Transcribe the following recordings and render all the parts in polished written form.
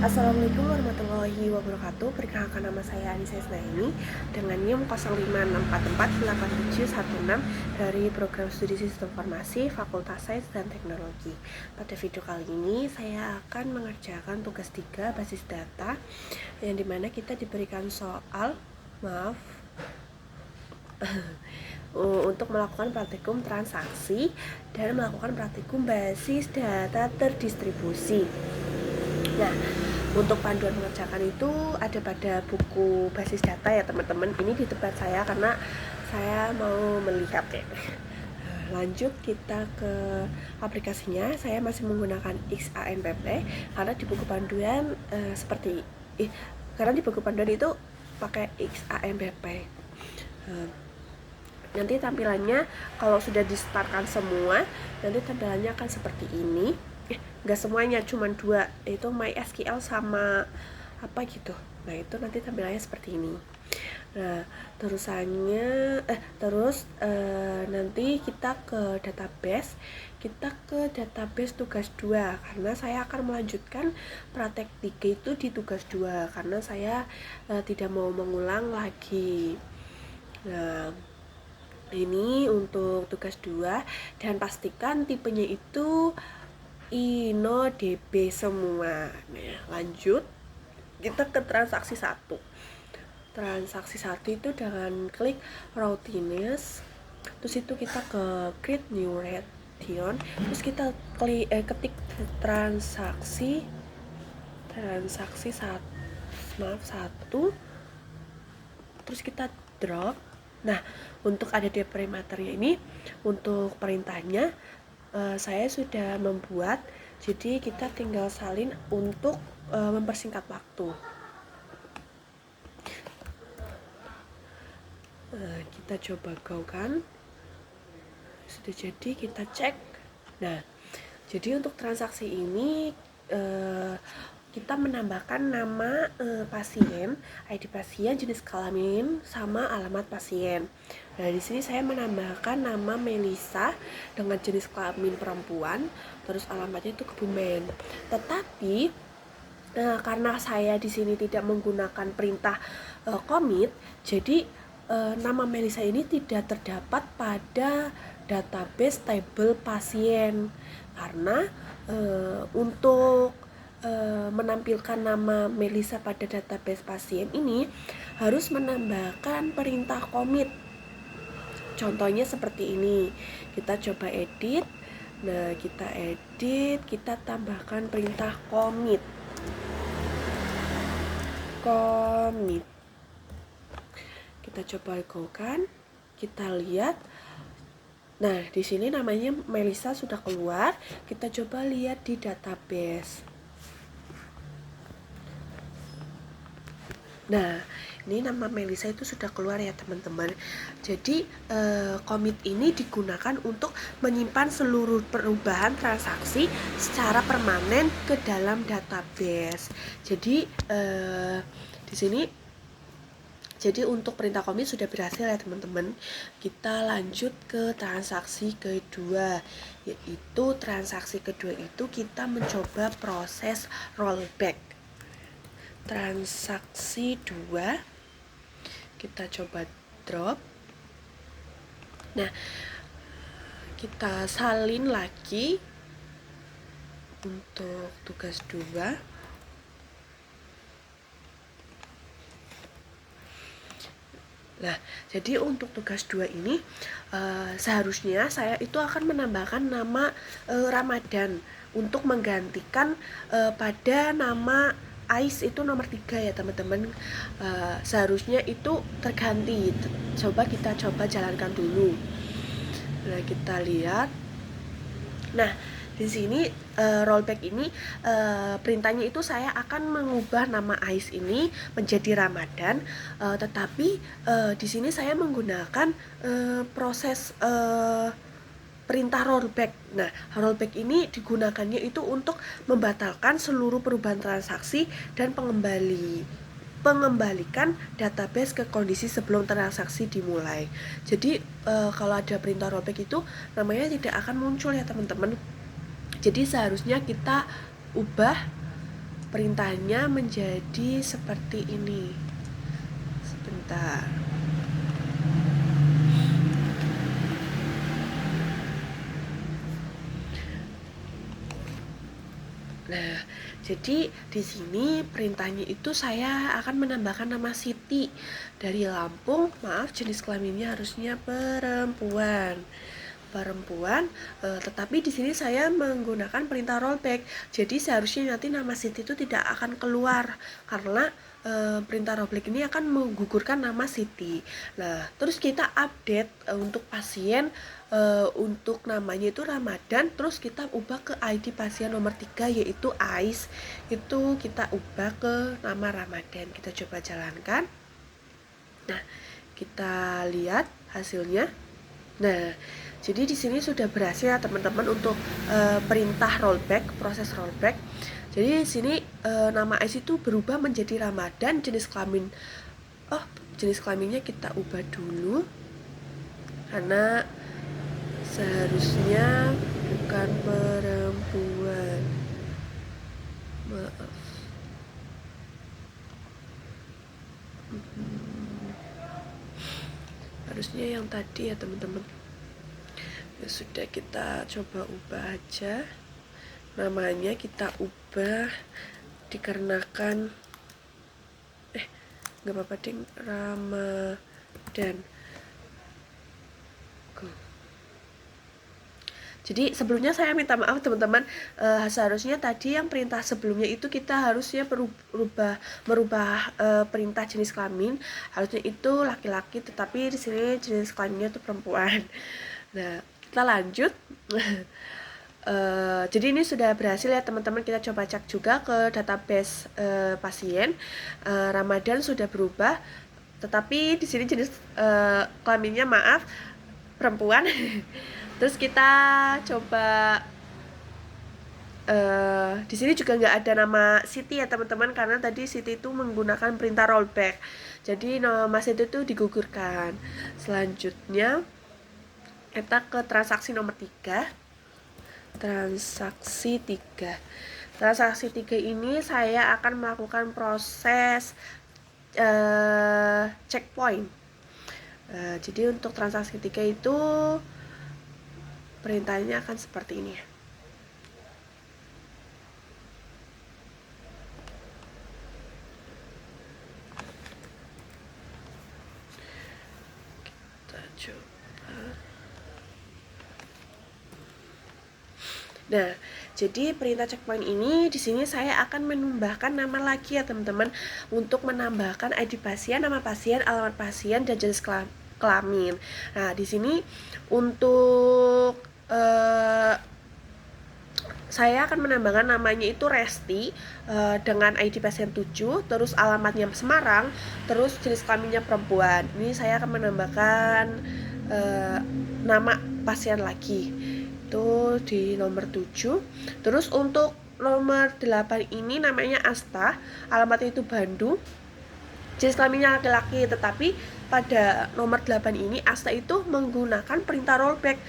Assalamualaikum warahmatullahi wabarakatuh. Perkenalkan, nama saya Anissa Isnaini dengan NIM 0564487716 dari Program Studi Sistem Informasi Fakultas Sains dan Teknologi. Pada video kali ini saya akan mengerjakan tugas 3 basis data, yang dimana kita diberikan soal untuk melakukan praktikum transaksi dan melakukan praktikum basis data terdistribusi. Nah, untuk panduan mengerjakan itu ada pada buku basis data ya teman-teman. Ini di tempat saya karena saya mau melihat ya. Lanjut kita ke aplikasinya. Saya masih menggunakan XAMPP karena di buku panduan karena di buku panduan itu pakai XAMPP. Nanti tampilannya kalau sudah di-startkan semua, nanti tampilannya akan seperti ini. Nggak semuanya, cuma 2, yaitu MySQL sama apa gitu. Nah, itu nanti tampilannya seperti ini. Nah, nanti kita ke database tugas 2 karena saya akan melanjutkan praktek 3 itu di tugas 2 karena saya tidak mau mengulang lagi. Nah, ini untuk tugas 2, dan pastikan tipenya itu InnoDB semua. Nah, lanjut kita ke transaksi 1. Transaksi 1 itu dengan klik routines, terus itu kita ke create new relation, terus kita ketik transaksi 1, terus kita drop. Nah, untuk ada di perimeternya ini, untuk perintahnya saya sudah membuat, jadi kita tinggal salin untuk mempersingkat waktu. Kita coba go kan, sudah jadi, kita cek. Nah, jadi untuk transaksi ini kita menambahkan nama pasien, ID pasien, jenis kelamin, sama alamat pasien. Nah, di sini saya menambahkan nama Melisa dengan jenis kelamin perempuan, terus alamatnya itu Kebumen. Tetapi karena saya di sini tidak menggunakan perintah commit, jadi nama Melisa ini tidak terdapat pada database table pasien. Karena untuk menampilkan nama Melisa pada database pasien ini harus menambahkan perintah commit. Contohnya seperti ini. Kita coba edit. Nah, kita edit, kita tambahkan perintah commit. Kita coba go kan, kita lihat. Nah, di sini namanya Melisa sudah keluar. Kita coba lihat di database. Nah, ini nama Melisa itu sudah keluar ya teman-teman. Jadi commit ini digunakan untuk menyimpan seluruh perubahan transaksi secara permanen ke dalam database. Jadi di sini, jadi untuk perintah commit sudah berhasil ya teman-teman. Kita lanjut ke transaksi kedua, yaitu transaksi kedua itu kita mencoba proses rollback. Transaksi 2 kita coba drop. Nah, kita salin lagi untuk tugas 2. Nah, jadi untuk tugas 2 ini seharusnya saya itu akan menambahkan nama Ramadan untuk menggantikan pada nama Ais itu nomor 3 ya teman-teman. Seharusnya itu terganti. Kita coba jalankan dulu. Nah, kita lihat. Nah, di sini rollback ini perintahnya itu saya akan mengubah nama Ais ini menjadi Ramadan, tetapi di sini saya menggunakan proses perintah rollback. Nah, rollback ini digunakannya itu untuk membatalkan seluruh perubahan transaksi dan pengembalikan database ke kondisi sebelum transaksi dimulai. Jadi kalau ada perintah rollback itu namanya tidak akan muncul ya teman-teman. Jadi seharusnya kita ubah perintahnya menjadi seperti ini. Sebentar. Nah, jadi di sini perintahnya itu saya akan menambahkan nama Siti dari Lampung. Maaf, jenis kelaminnya harusnya perempuan. Tetapi di sini saya menggunakan perintah rollback. Jadi seharusnya nanti nama Siti itu tidak akan keluar karena perintah rollback ini akan menggugurkan nama Siti. Nah, terus kita update untuk pasien untuk namanya itu Ramadan, terus kita ubah ke ID pasien nomor 3 yaitu Ais. Itu kita ubah ke nama Ramadan. Kita coba jalankan. Nah, kita lihat hasilnya. Nah, jadi di sini sudah berhasil ya teman-teman untuk perintah rollback, proses rollback. Jadi di sini nama Ais itu berubah menjadi Ramadan, jenis kelaminnya kita ubah dulu karena seharusnya bukan perempuan. Maaf. Harusnya yang tadi ya teman-teman. Ya sudah, kita coba ubah aja. Namanya kita ubah dikarenakan nggak apa-apa ding, Ramadan. Jadi sebelumnya saya minta maaf teman-teman, seharusnya tadi yang perintah sebelumnya itu kita harusnya merubah perintah jenis kelamin, harusnya itu laki-laki, tetapi di sini jenis kelaminnya itu perempuan. Nah, kita lanjut. Jadi ini sudah berhasil ya teman-teman. Kita coba cek juga ke database pasien. Ramadan sudah berubah, tetapi di sini jenis kelaminnya maaf perempuan. Terus kita coba di sini juga nggak ada nama Siti ya teman-teman, karena tadi Siti itu menggunakan perintah rollback. Jadi nama Siti itu digugurkan. Selanjutnya kita ke transaksi nomor 3. Transaksi 3 ini saya akan melakukan proses checkpoint. Jadi untuk transaksi 3 itu perintahnya akan seperti ini. Kita coba. Nah, jadi perintah checkpoint ini di sini saya akan menambahkan nama lagi ya teman-teman, untuk menambahkan ID pasien, nama pasien, alamat pasien, dan jenis kelamin. Nah, di sini untuk saya akan menambahkan namanya itu Resti dengan ID pasien 7, terus alamatnya Semarang, terus jenis kelaminnya perempuan. Ini saya akan menambahkan nama pasien lagi itu di nomor 7. Terus untuk nomor 8 ini namanya Asta, alamatnya itu Bandung, jenis kelaminnya laki-laki, tetapi pada nomor 8 ini Asta itu menggunakan perintah rollback.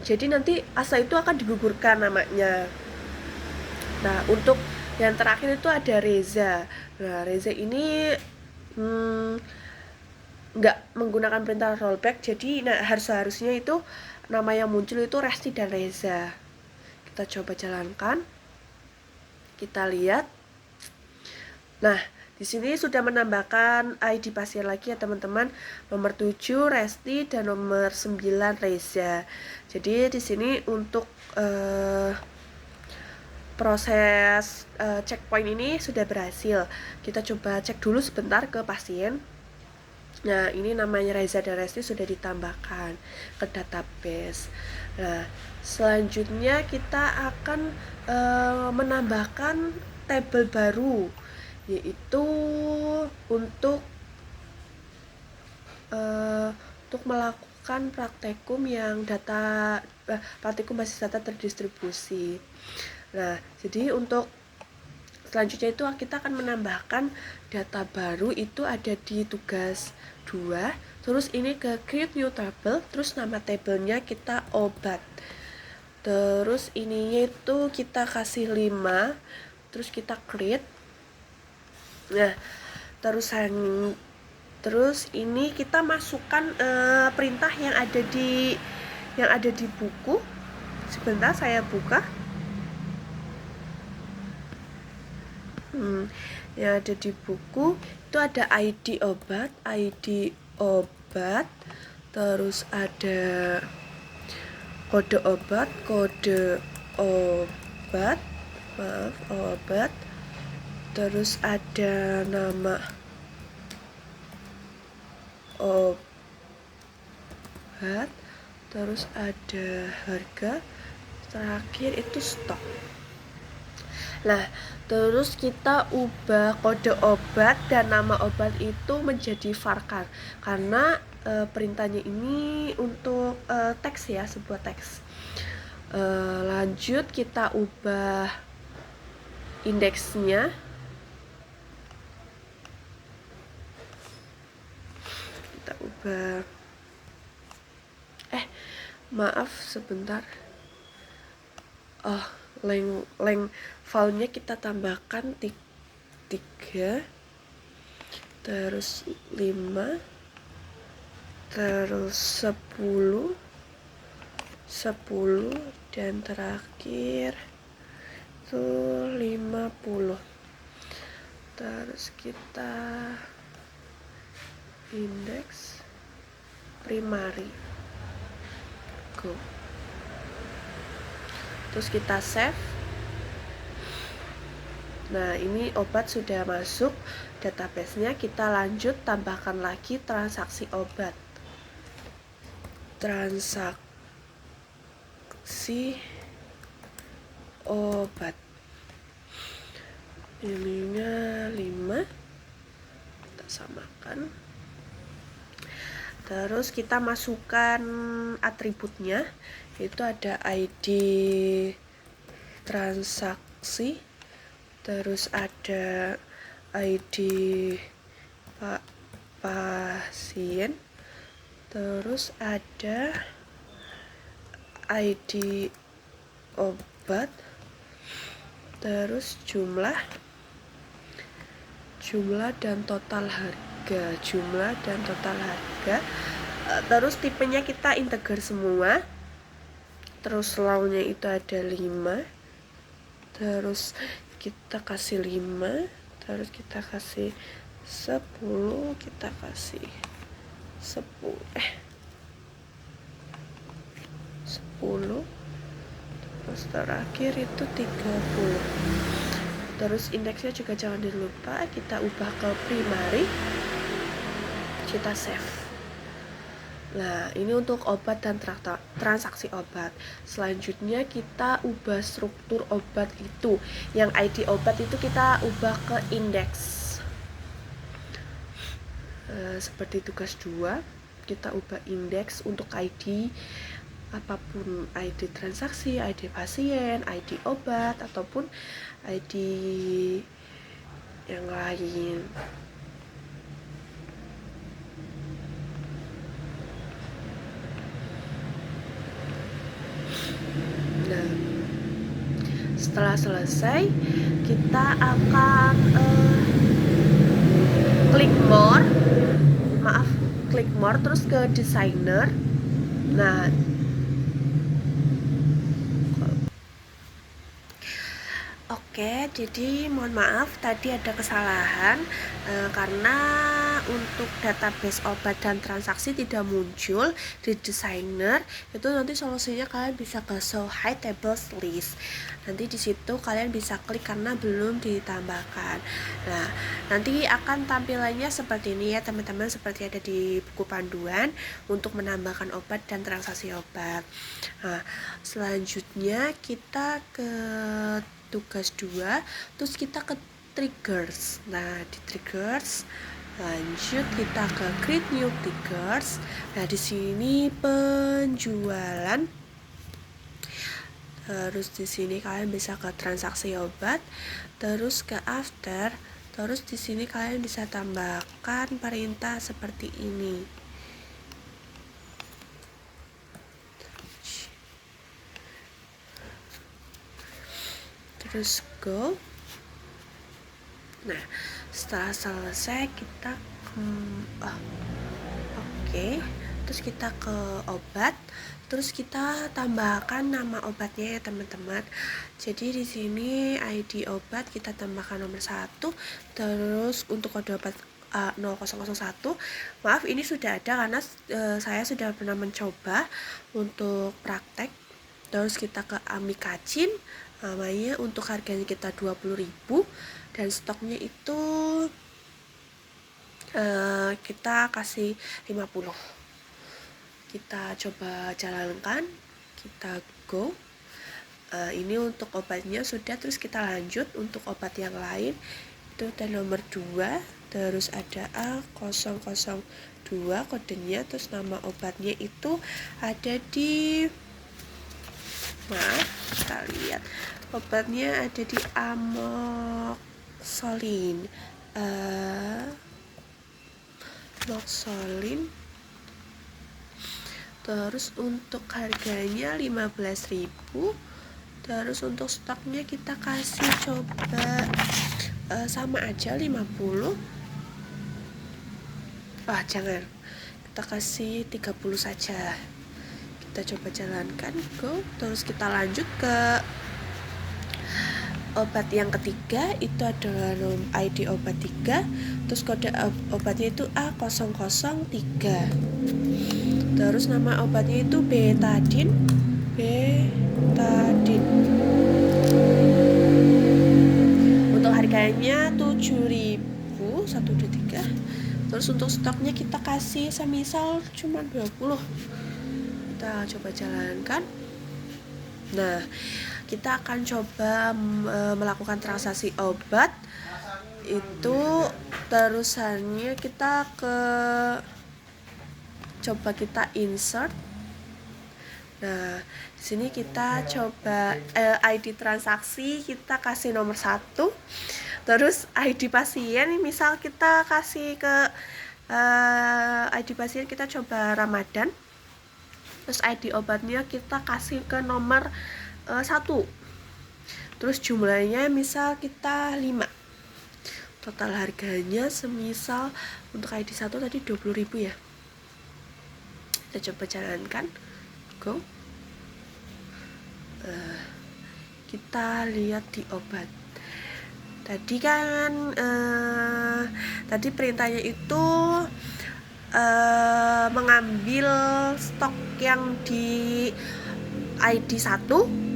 Jadi nanti Asta itu akan digugurkan namanya. Nah, untuk yang terakhir itu ada Reza. Nah, Reza ini nggak menggunakan perintah rollback, jadi harusnya itu nama yang muncul itu Resti dan Reza. Kita coba jalankan. Kita lihat. Nah, di sini sudah menambahkan ID pasien lagi ya teman-teman. Nomor 7 Resti dan nomor 9 Reza. Jadi di sini untuk proses checkpoint ini sudah berhasil. Kita coba cek dulu sebentar ke pasien. Nah, ini namanya Reza dan Resti sudah ditambahkan ke database. Nah, selanjutnya kita akan menambahkan tabel baru, yaitu untuk melakukan praktikum yang praktikum basis data terdistribusi. Nah, jadi untuk selanjutnya itu kita akan menambahkan data baru, itu ada di tugas 2. Terus ini ke create new table, terus nama tabelnya kita obat. Terus ininya itu kita kasih 5, terus kita create. Nah, terus ini kita masukkan perintah yang ada di buku. Sebentar saya buka. Yang ada di buku itu ada ID obat, terus ada kode obat, obat, terus ada nama obat, terus ada harga, terakhir itu stok. Nah, terus kita ubah kode obat dan nama obat itu menjadi varchar karena perintahnya ini untuk teks ya, sebuah teks. Lanjut kita ubah indeksnya. Kita ubah maaf sebentar. Length filenya kita tambahkan 3, terus 5, terus 10, dan terakhir itu 50. Terus kita indeks primary, go. Terus kita save. Nah, ini obat sudah masuk database-nya. Kita lanjut tambahkan lagi transaksi obat. Transaksi obat. Ininya 5. Kita samakan. Terus kita masukkan atributnya. Itu ada ID transaksi, terus ada ID pasien, terus ada ID obat, terus jumlah dan total harga, terus tipenya kita integer semua. Terus law-nya itu ada 5, terus kita kasih 5, terus kita kasih 10, kita kasih 10, terus terakhir itu 30. Terus indeksnya juga jangan dilupa, kita ubah ke primary, kita save. Nah, ini untuk obat dan transaksi obat. Selanjutnya kita ubah struktur obat itu. Yang ID obat itu kita ubah ke indeks. Seperti tugas 2, kita ubah indeks untuk ID apapun, ID transaksi, ID pasien, ID obat, ataupun ID yang lain. Nah, setelah selesai kita akan klik more terus ke designer. Nah, oke, jadi mohon maaf tadi ada kesalahan karena untuk database obat dan transaksi tidak muncul di designer. Itu nanti solusinya kalian bisa ke show hide tables list. Nanti di situ kalian bisa klik karena belum ditambahkan. Nah, nanti akan tampilannya seperti ini ya teman-teman, seperti ada di buku panduan untuk menambahkan obat dan transaksi obat. Nah, selanjutnya kita ke tugas 2, terus kita ke triggers. Nah, di triggers lanjut kita ke create new triggers. Nah, di sini penjualan. Terus di sini kalian bisa ke transaksi obat, terus ke after. Terus di sini kalian bisa tambahkan perintah seperti ini. Terus go. Nah, setelah selesai kita oke, terus kita ke obat, terus kita tambahkan nama obatnya ya teman-teman. Jadi di sini ID obat kita tambahkan nomor 1, terus untuk kode obat 0001. Maaf, ini sudah ada karena saya sudah pernah mencoba untuk praktek. Terus kita ke amikacin, namanya untuk harganya kita 20.000 dan stoknya itu kita kasih 50. Kita coba jalankan, kita go. Ini untuk obatnya sudah, terus kita lanjut untuk obat yang lain. Itu ada nomor 2, terus ada A002 kodenya, terus nama obatnya itu ada di, maaf, kita lihat obatnya ada di amoxolin, terus untuk harganya 15.000. Terus untuk stoknya kita kasih coba sama aja 50. Jangan, kita kasih 30 saja. Kita coba jalankan, go. Terus kita lanjut ke obat yang ketiga, itu adalah ID obat 3, terus kode obatnya itu A003. Terus nama obatnya itu betadin. Untuk harganya 7.000, 1, 2, 3. Terus untuk stoknya kita kasih semisal cuma 20. Kita coba jalankan. Nah, kita akan coba melakukan transaksi obat. Itu terusannya kita coba kita insert. Nah, di sini kita coba ID transaksi kita kasih nomor 1. Terus ID pasien, misal kita kasih ke ID pasien kita coba Ramadan. Terus ID obatnya kita kasih ke nomor 1. Terus jumlahnya misal kita 5. Total harganya semisal untuk ID 1 tadi 20.000 ya. Kita coba jalankan, go. Kita lihat di obat. Tadi kan tadi perintahnya itu mengambil stok yang di ID 1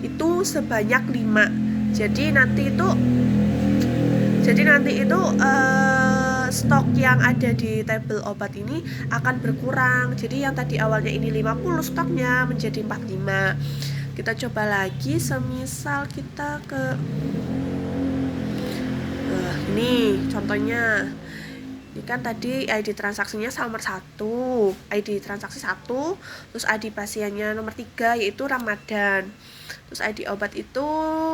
itu sebanyak 5. Jadi nanti itu stok yang ada di tabel obat ini akan berkurang. Jadi yang tadi awalnya ini 50 stoknya menjadi 45. Kita coba lagi, semisal kita ke ini contohnya. Ini kan tadi ID transaksinya nomor 1, ID transaksi 1, terus ID pasiennya nomor 3 yaitu Ramadan. Terus ID obat itu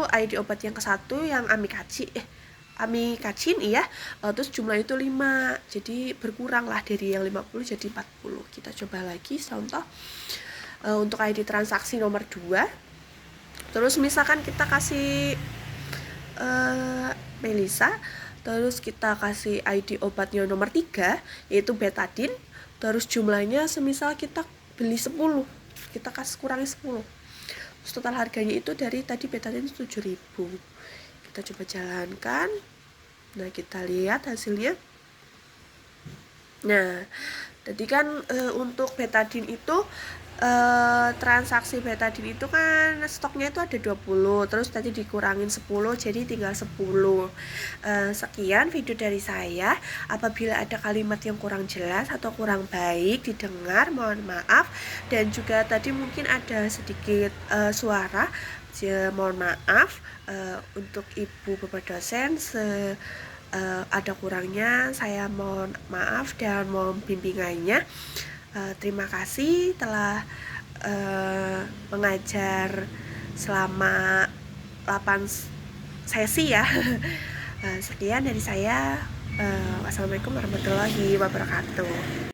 ID obat yang ke-1 yang amikacin iya. Terus jumlah itu 5. Jadi berkurang lah dari yang 50 jadi 40. Kita coba lagi contoh. Untuk ID transaksi nomor 2. Terus misalkan kita kasih Melisa, terus kita kasih ID obatnya nomor 3 yaitu betadin. Terus jumlahnya semisal kita beli 10, kita kasih kurangi 10. Terus total harganya itu dari tadi betadin 7.000. Kita coba jalankan. Nah, kita lihat hasilnya. Nah, tadi kan untuk betadin itu transaksi betadin itu kan stoknya itu ada 20, terus tadi dikurangin 10 jadi tinggal 10. Sekian video dari saya. Apabila ada kalimat yang kurang jelas atau kurang baik didengar, mohon maaf. Dan juga tadi mungkin ada sedikit suara, mohon maaf. Untuk Ibu Bapak dosen ada kurangnya, saya mohon maaf dan mohon bimbingannya. Terima kasih telah mengajar selama 8 sesi ya. Sekian dari saya. Wassalamualaikum warahmatullahi wabarakatuh.